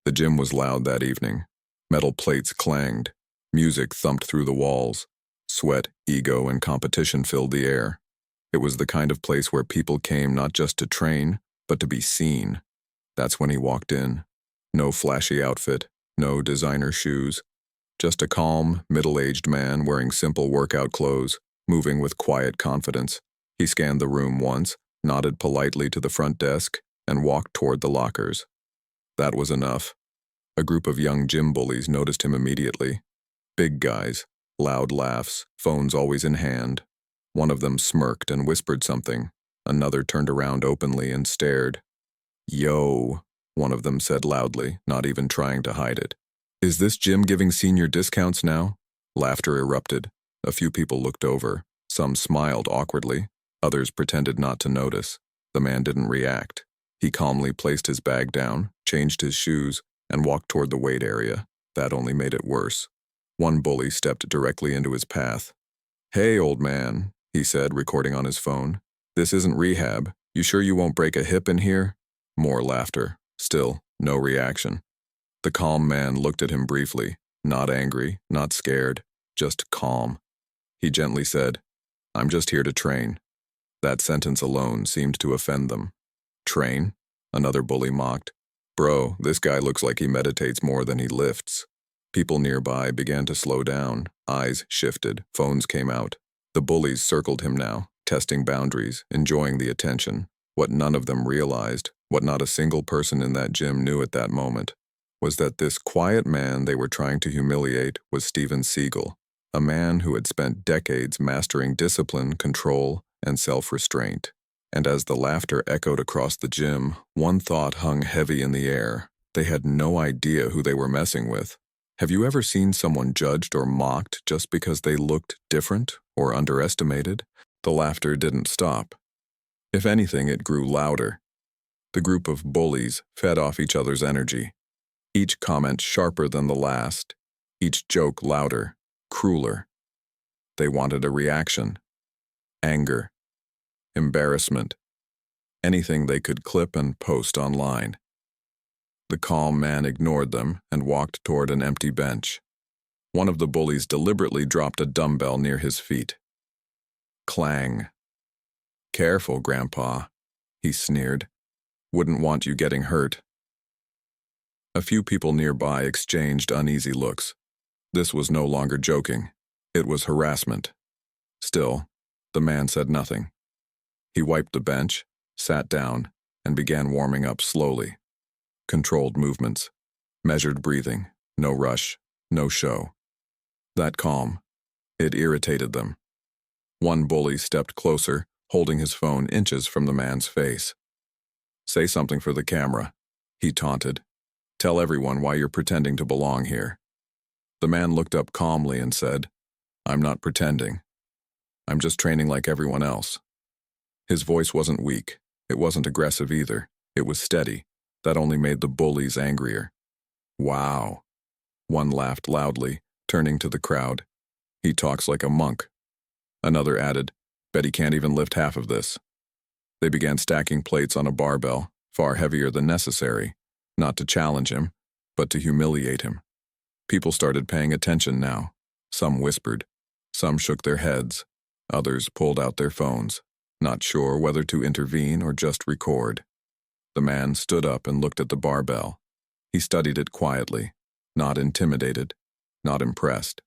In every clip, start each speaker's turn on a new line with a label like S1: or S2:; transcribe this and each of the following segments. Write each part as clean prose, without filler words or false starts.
S1: The gym was loud that evening. Metal plates clanged. Music thumped through the walls. Sweat, ego, and competition filled the air. It was the kind of place where people came not just to train, but to be seen. That's when he walked in. No flashy outfit, no designer shoes. Just a calm, middle-aged man wearing simple workout clothes, moving with quiet confidence. He scanned the room once, nodded politely to the front desk, and walked toward the lockers. That was enough. A group of young gym bullies noticed him immediately. Big guys, loud laughs, phones always in hand. One of them smirked and whispered something. Another turned around openly and stared. "Yo," one of them said loudly, not even trying to hide it. "Is this gym giving senior discounts now?" Laughter erupted. A few people looked over. Some smiled awkwardly. Others pretended not to notice. The man didn't react. He calmly placed his bag down, changed his shoes, and walked toward the weight area. That only made it worse. One bully stepped directly into his path. "Hey, old man," he said, recording on his phone. "This isn't rehab. You sure you won't break a hip in here?" More laughter. Still, no reaction. The calm man looked at him briefly, not angry, not scared, just calm. He gently said, "I'm just here to train." That sentence alone seemed to offend them. "Train?" Another bully mocked. "Bro, this guy looks like he meditates more than he lifts." People nearby began to slow down. Eyes shifted. Phones came out. The bullies circled him now, testing boundaries, enjoying the attention. What none of them realized, what not a single person in that gym knew at that moment, was that this quiet man they were trying to humiliate was Steven Seagal, a man who had spent decades mastering discipline, control, and self-restraint. And as the laughter echoed across the gym, one thought hung heavy in the air. They had no idea who they were messing with. Have you ever seen someone judged or mocked just because they looked different or underestimated? The laughter didn't stop. If anything, it grew louder. The group of bullies fed off each other's energy. Each comment sharper than the last. Each joke louder, crueler. They wanted a reaction. Anger. Embarrassment. Anything they could clip and post online. The calm man ignored them and walked toward an empty bench. One of the bullies deliberately dropped a dumbbell near his feet. Clang. "Careful, Grandpa," he sneered. "Wouldn't want you getting hurt." A few people nearby exchanged uneasy looks. This was no longer joking. It was harassment. Still, the man said nothing. He wiped the bench, sat down, and began warming up slowly. Controlled movements, measured breathing, no rush, no show. That calm, it irritated them. One bully stepped closer, holding his phone inches from the man's face. "Say something for the camera," he taunted. "Tell everyone why you're pretending to belong here." The man looked up calmly and said, "I'm not pretending. I'm just training like everyone else." His voice wasn't weak. It wasn't aggressive either. It was steady. That only made the bullies angrier. "Wow." One laughed loudly, turning to the crowd. "He talks like a monk." Another added, "Bet he can't even lift half of this." They began stacking plates on a barbell, far heavier than necessary, not to challenge him, but to humiliate him. People started paying attention now. Some whispered. Some shook their heads. Others pulled out their phones, not sure whether to intervene or just record. The man stood up and looked at the barbell. He studied it quietly, not intimidated, not impressed.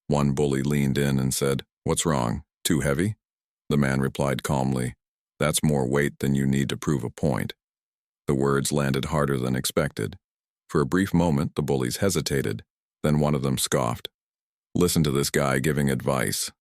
S1: One bully leaned in and said, "What's wrong? Too heavy?" The man replied calmly, "That's more weight than you need to prove a point." The words landed harder than expected. For a brief moment, the bullies hesitated. Then one of them scoffed. "Listen to this guy giving advice."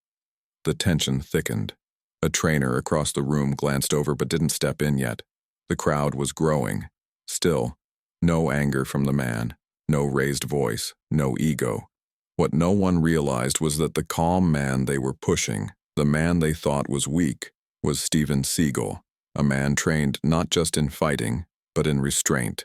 S1: The tension thickened. A trainer across the room glanced over but didn't step in yet. The crowd was growing. Still, no anger from the man, no raised voice, no ego. What no one realized was that the calm man they were pushing, the man they thought was weak, was Steven Seagal, a man trained not just in fighting, but in restraint.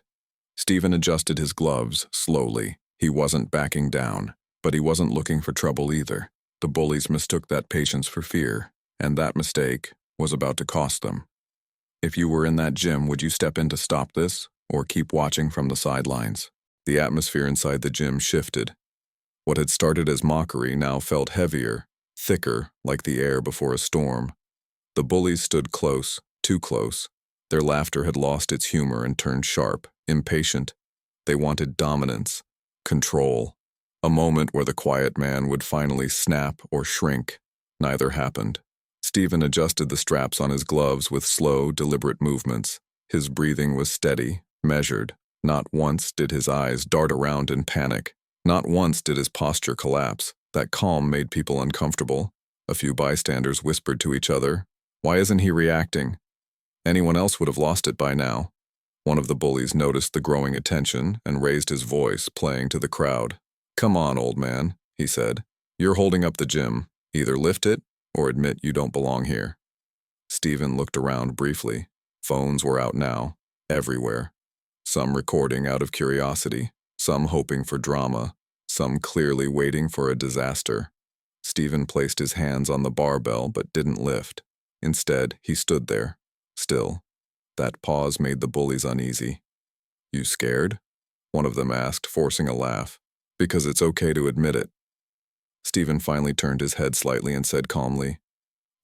S1: Steven adjusted his gloves slowly. He wasn't backing down, but he wasn't looking for trouble either. The bullies mistook that patience for fear, and that mistake was about to cost them. If you were in that gym, would you step in to stop this, or keep watching from the sidelines? The atmosphere inside the gym shifted. What had started as mockery now felt heavier, thicker, like the air before a storm. The bullies stood close, too close. Their laughter had lost its humor and turned sharp, impatient. They wanted dominance, control, a moment where the quiet man would finally snap or shrink. Neither happened. Steven adjusted the straps on his gloves with slow, deliberate movements. His breathing was steady, measured. Not once did his eyes dart around in panic. Not once did his posture collapse. That calm made people uncomfortable. A few bystanders whispered to each other, "Why isn't he reacting?" Anyone else would have lost it by now. One of the bullies noticed the growing attention and raised his voice, playing to the crowd. "Come on, old man," he said. "You're holding up the gym. Either lift it or admit you don't belong here." Steven looked around briefly. Phones were out now, everywhere. Some recording out of curiosity, some hoping for drama, some clearly waiting for a disaster. Steven placed his hands on the barbell but didn't lift. Instead, he stood there, still. That pause made the bullies uneasy. "You scared?" one of them asked, forcing a laugh. "Because it's okay to admit it." Steven finally turned his head slightly and said calmly,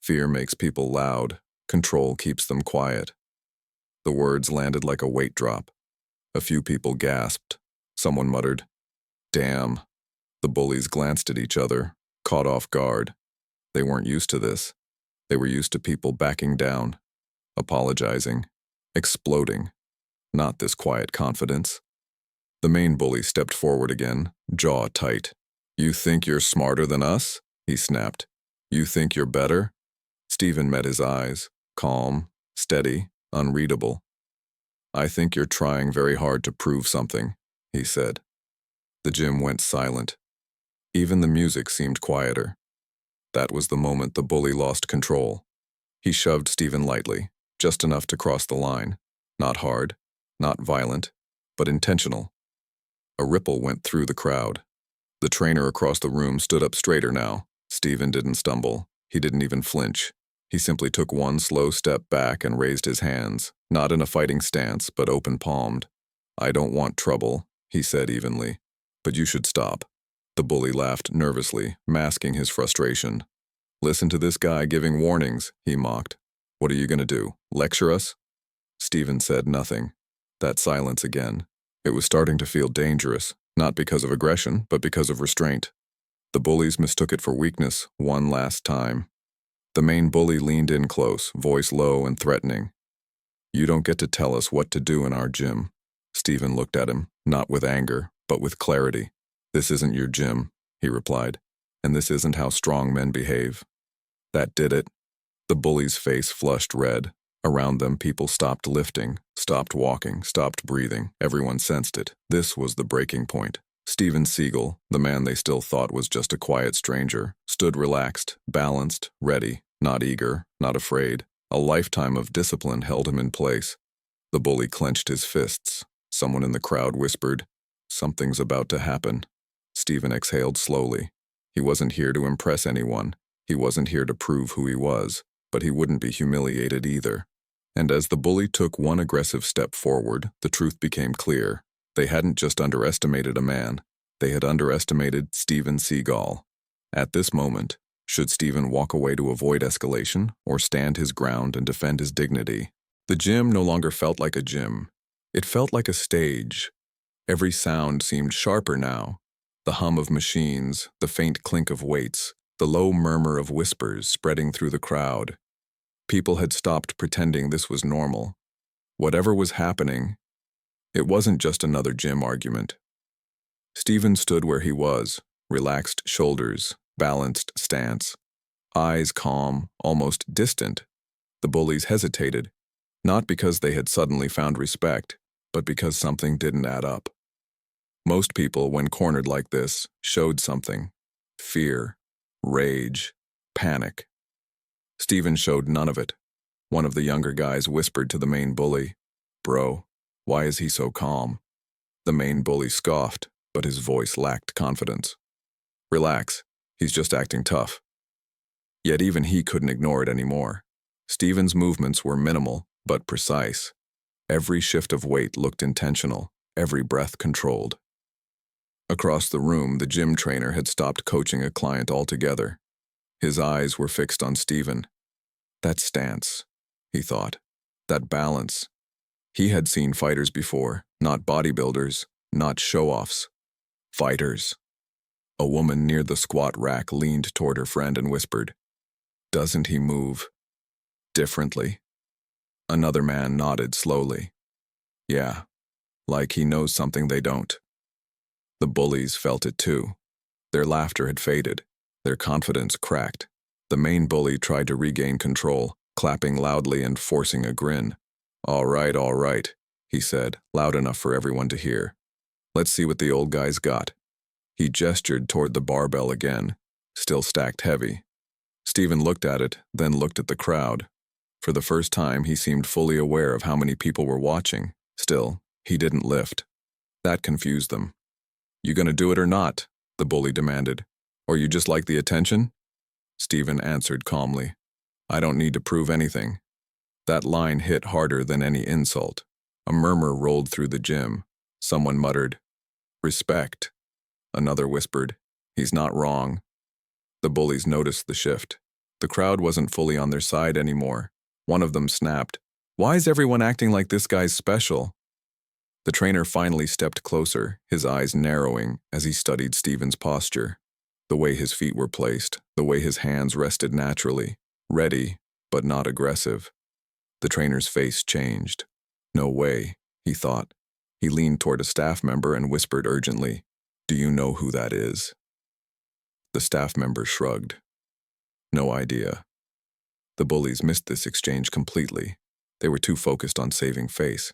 S1: "Fear makes people loud. Control keeps them quiet." The words landed like a weight drop. A few people gasped. Someone muttered, "Damn." The bullies glanced at each other, caught off guard. They weren't used to this. They were used to people backing down, apologizing, exploding. Not this quiet confidence. The main bully stepped forward again, jaw tight. "You think you're smarter than us?" he snapped. "You think you're better?" Steven met his eyes, calm, steady, unreadable. "I think you're trying very hard to prove something," he said. The gym went silent. Even the music seemed quieter. That was the moment the bully lost control. He shoved Steven lightly, just enough to cross the line. Not hard, not violent, but intentional. A ripple went through the crowd. The trainer across the room stood up straighter now. Steven didn't stumble. He didn't even flinch. He simply took one slow step back and raised his hands, not in a fighting stance, but open-palmed. "I don't want trouble," he said evenly, "but you should stop." The bully laughed nervously, masking his frustration. "Listen to this guy giving warnings," he mocked. "What are you going to do, lecture us?" Steven said nothing. That silence again. It was starting to feel dangerous, not because of aggression, but because of restraint. The bullies mistook it for weakness one last time. The main bully leaned in close, voice low and threatening. "You don't get to tell us what to do in our gym." Steven looked at him, not with anger, but with clarity. "This isn't your gym," he replied, "and this isn't how strong men behave." That did it. The bully's face flushed red. Around them, people stopped lifting, stopped walking, stopped breathing. Everyone sensed it. This was the breaking point. Steven Seagal, the man they still thought was just a quiet stranger, stood relaxed, balanced, ready, not eager, not afraid. A lifetime of discipline held him in place. The bully clenched his fists. Someone in the crowd whispered, "Something's about to happen." Steven exhaled slowly. He wasn't here to impress anyone. He wasn't here to prove who he was, but he wouldn't be humiliated either. And as the bully took one aggressive step forward, the truth became clear. They hadn't just underestimated a man. They had underestimated Steven Seagal. At this moment, should Steven walk away to avoid escalation or stand his ground and defend his dignity? The gym no longer felt like a gym. It felt like a stage. Every sound seemed sharper now. The hum of machines, the faint clink of weights, the low murmur of whispers spreading through the crowd. People had stopped pretending this was normal. Whatever was happening, it wasn't just another gym argument. Steven stood where he was, relaxed shoulders, balanced stance, eyes calm, almost distant. The bullies hesitated, not because they had suddenly found respect, but because something didn't add up. Most people, when cornered like this, showed something: fear, rage, panic. Steven showed none of it. One of the younger guys whispered to the main bully, "Bro, why is he so calm?" The main bully scoffed, but his voice lacked confidence. "Relax, he's just acting tough." Yet even he couldn't ignore it anymore. Steven's movements were minimal, but precise. Every shift of weight looked intentional, every breath controlled. Across the room, the gym trainer had stopped coaching a client altogether. His eyes were fixed on Steven. That stance, he thought. That balance. He had seen fighters before, not bodybuilders, not show-offs. Fighters. A woman near the squat rack leaned toward her friend and whispered, "Doesn't he move differently?" Another man nodded slowly. "Yeah, like he knows something they don't." The bullies felt it too. Their laughter had faded. Their confidence cracked. The main bully tried to regain control, clapping loudly and forcing a grin. All right, he said, loud enough for everyone to hear. "Let's see what the old guy's got." He gestured toward the barbell again, still stacked heavy. Steven looked at it, then looked at the crowd. For the first time, he seemed fully aware of how many people were watching. Still, he didn't lift. That confused them. "You gonna do it or not?" the bully demanded. "Or you just like the attention?" Steven answered calmly, "I don't need to prove anything." That line hit harder than any insult. A murmur rolled through the gym. Someone muttered, "Respect." Another whispered, "He's not wrong." The bullies noticed the shift. The crowd wasn't fully on their side anymore. One of them snapped, "Why is everyone acting like this guy's special?" The trainer finally stepped closer, his eyes narrowing as he studied Steven's posture. The way his feet were placed, the way his hands rested naturally, ready, but not aggressive. The trainer's face changed. "No way," he thought. He leaned toward a staff member and whispered urgently, "Do you know who that is?" The staff member shrugged. "No idea." The bullies missed this exchange completely. They were too focused on saving face.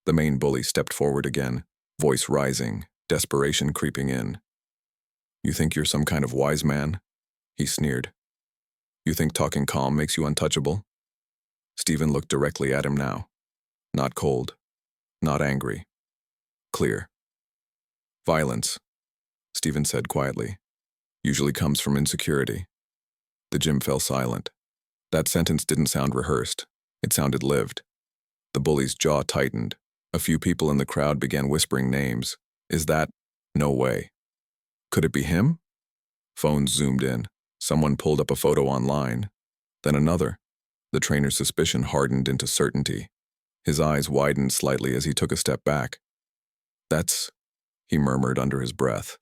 S1: The main bully stepped forward again, voice rising, desperation creeping in. "You think you're some kind of wise man?" he sneered. "You think talking calm makes you untouchable?" Steven looked directly at him now. Not cold, not angry. Clear. "Violence," Steven said quietly, "usually comes from insecurity." The gym fell silent. That sentence didn't sound rehearsed. It sounded lived. The bully's jaw tightened. A few people in the crowd began whispering names. Is that? No way. Could it be him? Phones zoomed in. Someone pulled up a photo online. Then another. The trainer's suspicion hardened into certainty. His eyes widened slightly as he took a step back. "That's," he murmured under his breath.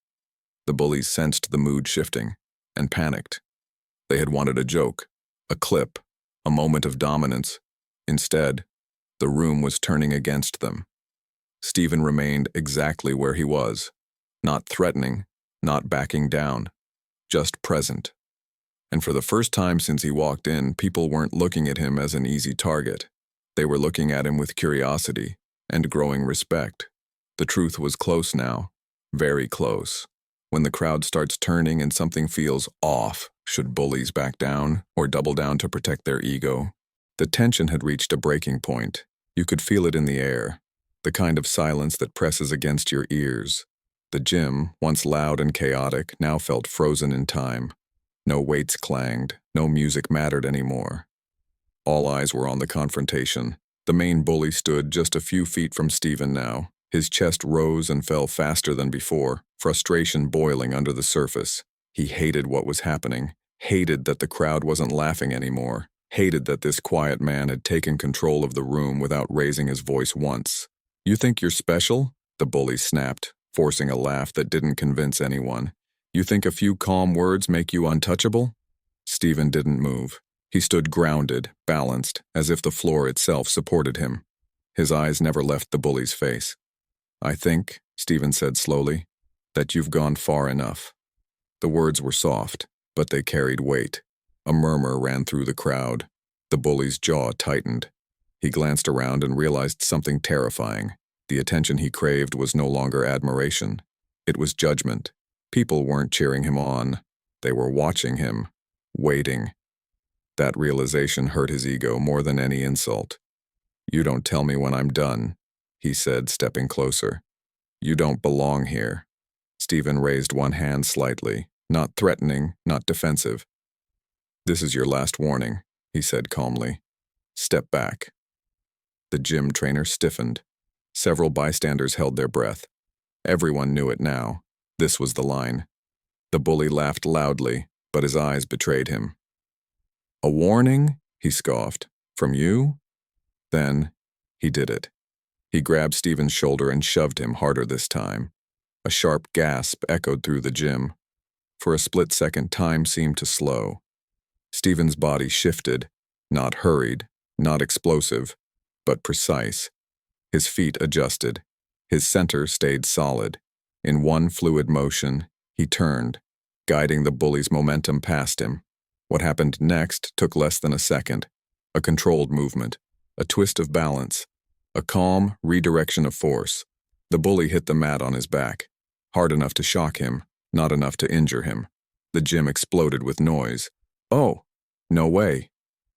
S1: The bullies sensed the mood shifting and panicked. They had wanted a joke, a clip, a moment of dominance. Instead, the room was turning against them. Steven remained exactly where he was, not threatening, not backing down, just present. And for the first time since he walked in, people weren't looking at him as an easy target. They were looking at him with curiosity and growing respect. The truth was close now, very close. When the crowd starts turning and something feels off, should bullies back down or double down to protect their ego? The tension had reached a breaking point. You could feel it in the air, the kind of silence that presses against your ears. The gym, once loud and chaotic, now felt frozen in time. No weights clanged, no music mattered anymore. All eyes were on the confrontation. The main bully stood just a few feet from Steven now. His chest rose and fell faster than before, frustration boiling under the surface. He hated what was happening, hated that the crowd wasn't laughing anymore, hated that this quiet man had taken control of the room without raising his voice once. "You think you're special?" the bully snapped, forcing a laugh that didn't convince anyone. "You think a few calm words make you untouchable?" Steven didn't move. He stood grounded, balanced, as if the floor itself supported him. His eyes never left the bully's face. "I think," Steven said slowly, "that you've gone far enough." The words were soft, but they carried weight. A murmur ran through the crowd. The bully's jaw tightened. He glanced around and realized something terrifying. The attention he craved was no longer admiration. It was judgment. People weren't cheering him on. They were watching him, waiting. That realization hurt his ego more than any insult. "You don't tell me when I'm done," he said, stepping closer. "You don't belong here." Steven raised one hand slightly, not threatening, not defensive. "This is your last warning," he said calmly. "Step back." The gym trainer stiffened. Several bystanders held their breath. Everyone knew it now. This was the line. The bully laughed loudly, but his eyes betrayed him. "A warning?" he scoffed. "From you?" Then he did it. He grabbed Steven's shoulder and shoved him harder this time. A sharp gasp echoed through the gym. For a split second, time seemed to slow. Steven's body shifted, not hurried, not explosive, but precise. His feet adjusted. His center stayed solid. In one fluid motion, he turned, guiding the bully's momentum past him. What happened next took less than a second. A controlled movement, a twist of balance, a calm redirection of force. The bully hit the mat on his back, hard enough to shock him, not enough to injure him. The gym exploded with noise. "Oh, no way.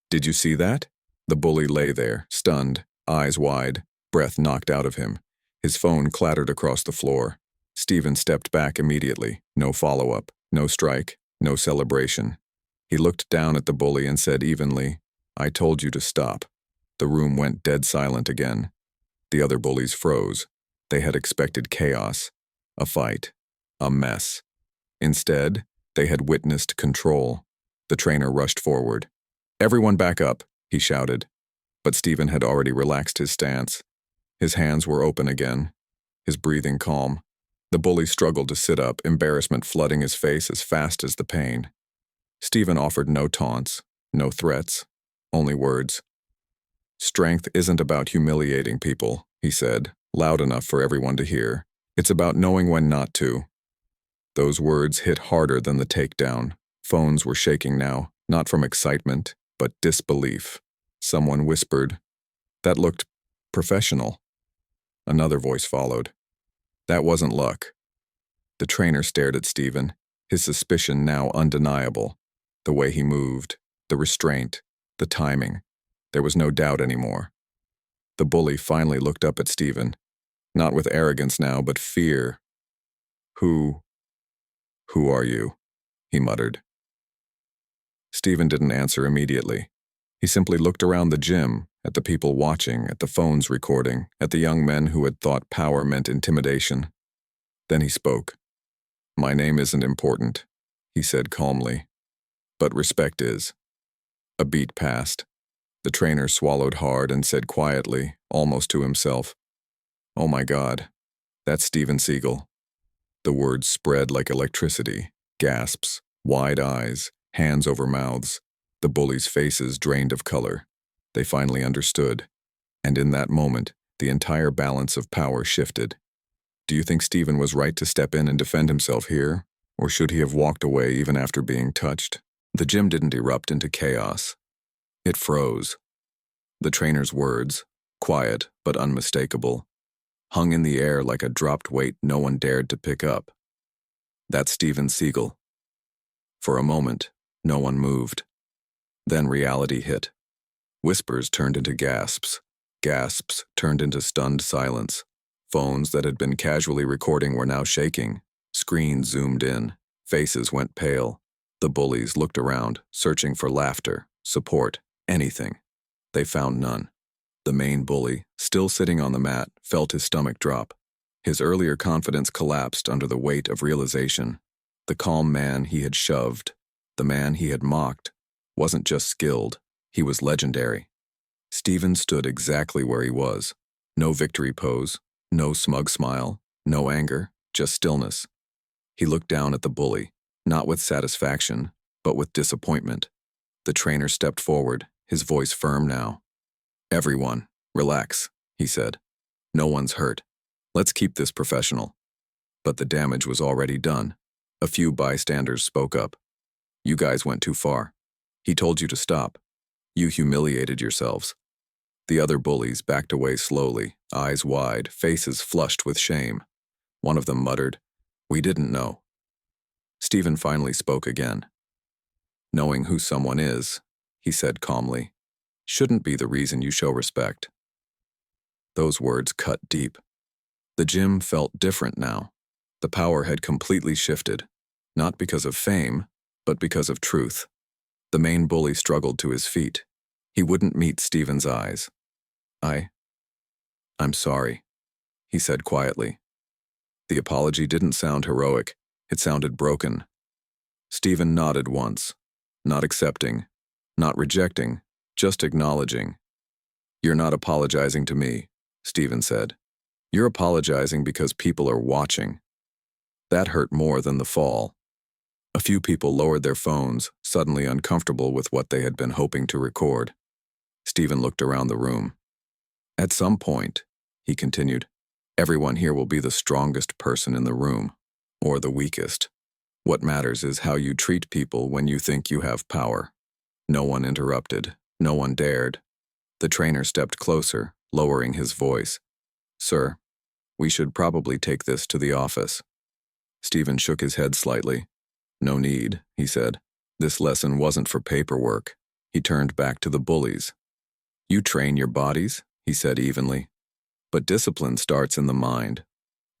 S1: Did you see that?" The bully lay there, stunned, eyes wide, breath knocked out of him. His phone clattered across the floor. Steven stepped back immediately. No follow-up, no strike, no celebration. He looked down at the bully and said evenly, "I told you to stop." The room went dead silent again. The other bullies froze. They had expected chaos, a fight, a mess. Instead, they had witnessed control. The trainer rushed forward. "Everyone back up," he shouted. But Steven had already relaxed his stance. His hands were open again, his breathing calm. The bully struggled to sit up, embarrassment flooding his face as fast as the pain. Steven offered no taunts, no threats, only words. "Strength isn't about humiliating people," he said, loud enough for everyone to hear. "It's about knowing when not to." Those words hit harder than the takedown. Phones were shaking now, not from excitement, but disbelief. Someone whispered, "That looked professional." Another voice followed. "That wasn't luck." The trainer stared at Steven, his suspicion now undeniable. The way he moved, the restraint, the timing. There was no doubt anymore. The bully finally looked up at Steven, not with arrogance now, but fear. Who are you?" he muttered. Steven didn't answer immediately. He simply looked around the gym, at the people watching, at the phones recording, at the young men who had thought power meant intimidation. Then he spoke. "My name isn't important," he said calmly. "But respect is." A beat passed. The trainer swallowed hard and said quietly, almost to himself, "Oh my God, that's Steven Seagal." The words spread like electricity, gasps, wide eyes, hands over mouths. The bullies' faces drained of color. They finally understood. And in that moment, the entire balance of power shifted. Do you think Steven was right to step in and defend himself here? Or should he have walked away even after being touched? The gym didn't erupt into chaos. It froze. The trainer's words, quiet but unmistakable, hung in the air like a dropped weight no one dared to pick up. "That's Steven Seagal." For a moment, no one moved. Then reality hit. Whispers turned into gasps. Gasps turned into stunned silence. Phones that had been casually recording were now shaking. Screens zoomed in. Faces went pale. The bullies looked around, searching for laughter, support, anything. They found none. The main bully, still sitting on the mat, felt his stomach drop. His earlier confidence collapsed under the weight of realization. The calm man he had shoved, the man he had mocked, wasn't just skilled, he was legendary. Steven stood exactly where he was. No victory pose, no smug smile, no anger, just stillness. He looked down at the bully, not with satisfaction, but with disappointment. The trainer stepped forward, his voice firm now. "Everyone, relax," he said. "No one's hurt. Let's keep this professional." But the damage was already done. A few bystanders spoke up. "You guys went too far. He told you to stop. You humiliated yourselves." The other bullies backed away slowly, eyes wide, faces flushed with shame. One of them muttered, "We didn't know." Steven finally spoke again. "Knowing who someone is," he said calmly, "shouldn't be the reason you show respect." Those words cut deep. The gym felt different now. The power had completely shifted, not because of fame, but because of truth. The main bully struggled to his feet. He wouldn't meet Steven's eyes. I'm sorry," he said quietly. The apology didn't sound heroic. It sounded broken. Steven nodded once, not accepting, not rejecting, just acknowledging. "You're not apologizing to me," Steven said. "You're apologizing because people are watching." That hurt more than the fall. A few people lowered their phones, suddenly uncomfortable with what they had been hoping to record. Steven looked around the room. "At some point," he continued, "everyone here will be the strongest person in the room, or the weakest. What matters is how you treat people when you think you have power." No one interrupted. No one dared. The trainer stepped closer, lowering his voice. "Sir, we should probably take this to the office." Steven shook his head slightly. "No need," he said. "This lesson wasn't for paperwork." He turned back to the bullies. "You train your bodies," he said evenly. "But discipline starts in the mind."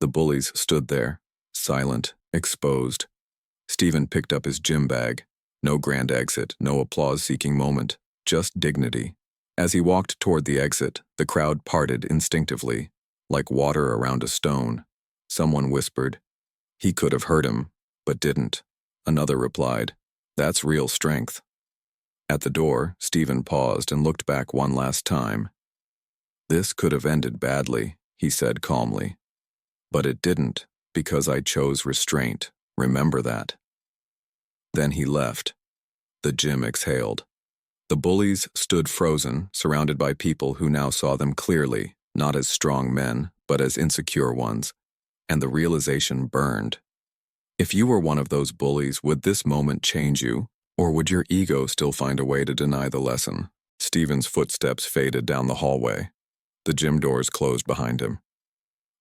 S1: The bullies stood there, silent, exposed. Steven picked up his gym bag. No grand exit, no applause-seeking moment, just dignity. As he walked toward the exit, the crowd parted instinctively, like water around a stone. Someone whispered. He could have heard him, but didn't. Another replied, "That's real strength." At the door, Steven paused and looked back one last time. "This could have ended badly," he said calmly. "But it didn't, because I chose restraint. Remember that." Then he left. The gym exhaled. The bullies stood frozen, surrounded by people who now saw them clearly, not as strong men, but as insecure ones. And the realization burned. If you were one of those bullies, would this moment change you? Or would your ego still find a way to deny the lesson? Steven's footsteps faded down the hallway. The gym doors closed behind him.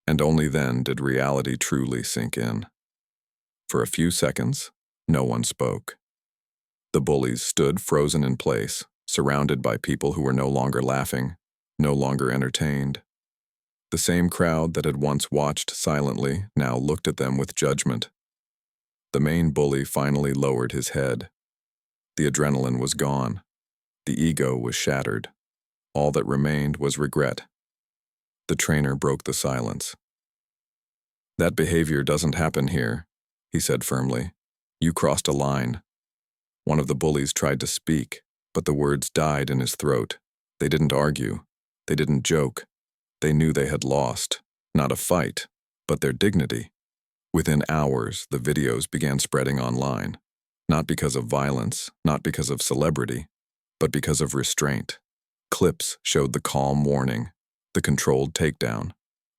S1: And only then did reality truly sink in. For a few seconds, no one spoke. The bullies stood frozen in place, surrounded by people who were no longer laughing, no longer entertained. The same crowd that had once watched silently now looked at them with judgment. The main bully finally lowered his head. The adrenaline was gone. The ego was shattered. All that remained was regret. The trainer broke the silence. "That behavior doesn't happen here," he said firmly. "You crossed a line." One of the bullies tried to speak, but the words died in his throat. They didn't argue. They didn't joke. They knew they had lost, not a fight, but their dignity. Within hours, the videos began spreading online, not because of violence, not because of celebrity, but because of restraint. Clips showed the calm warning, the controlled takedown,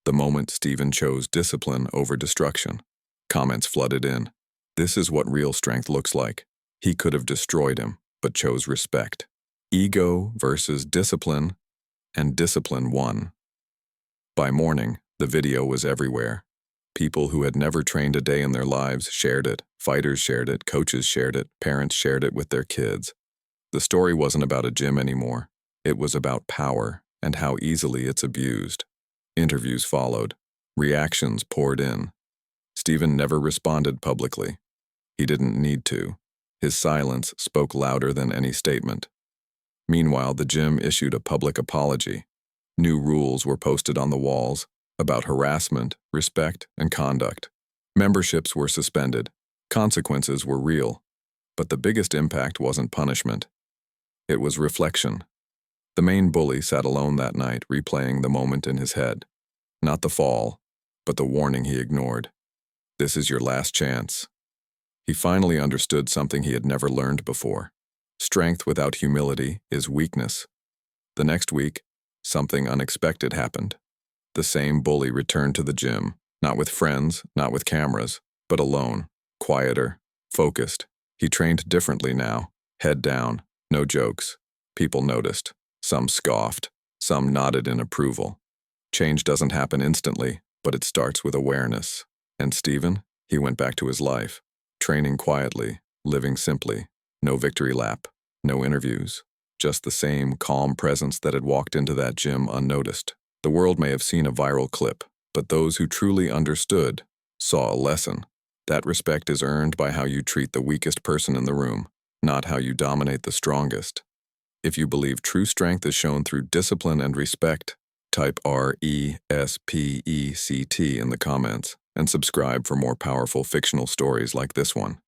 S1: the moment Steven chose discipline over destruction. Comments flooded in. "This is what real strength looks like." He could have destroyed him, but chose respect. Ego versus discipline, and discipline won. By morning, the video was everywhere. People who had never trained a day in their lives shared it, fighters shared it, coaches shared it, parents shared it with their kids. The story wasn't about a gym anymore. It was about power and how easily it's abused. Interviews followed. Reactions poured in. Steven never responded publicly. He didn't need to. His silence spoke louder than any statement. Meanwhile, the gym issued a public apology. New rules were posted on the walls about harassment, respect, and conduct. Memberships were suspended. Consequences were real. But the biggest impact wasn't punishment. It was reflection. The main bully sat alone that night, replaying the moment in his head. Not the fall, but the warning he ignored. This is your last chance. He finally understood something he had never learned before. Strength without humility is weakness. The next week, something unexpected happened. The same bully returned to the gym, not with friends, not with cameras, but alone, quieter, focused. He trained differently now, head down, no jokes. People noticed. Some scoffed. Some nodded in approval. Change doesn't happen instantly, but it starts with awareness. And Steven, he went back to his life. Training quietly, living simply, no victory lap, no interviews, just the same calm presence that had walked into that gym unnoticed. The world may have seen a viral clip, but those who truly understood saw a lesson. That respect is earned by how you treat the weakest person in the room, not how you dominate the strongest. If you believe true strength is shown through discipline and respect, type RESPECT in the comments. and subscribe for more powerful fictional stories like this one.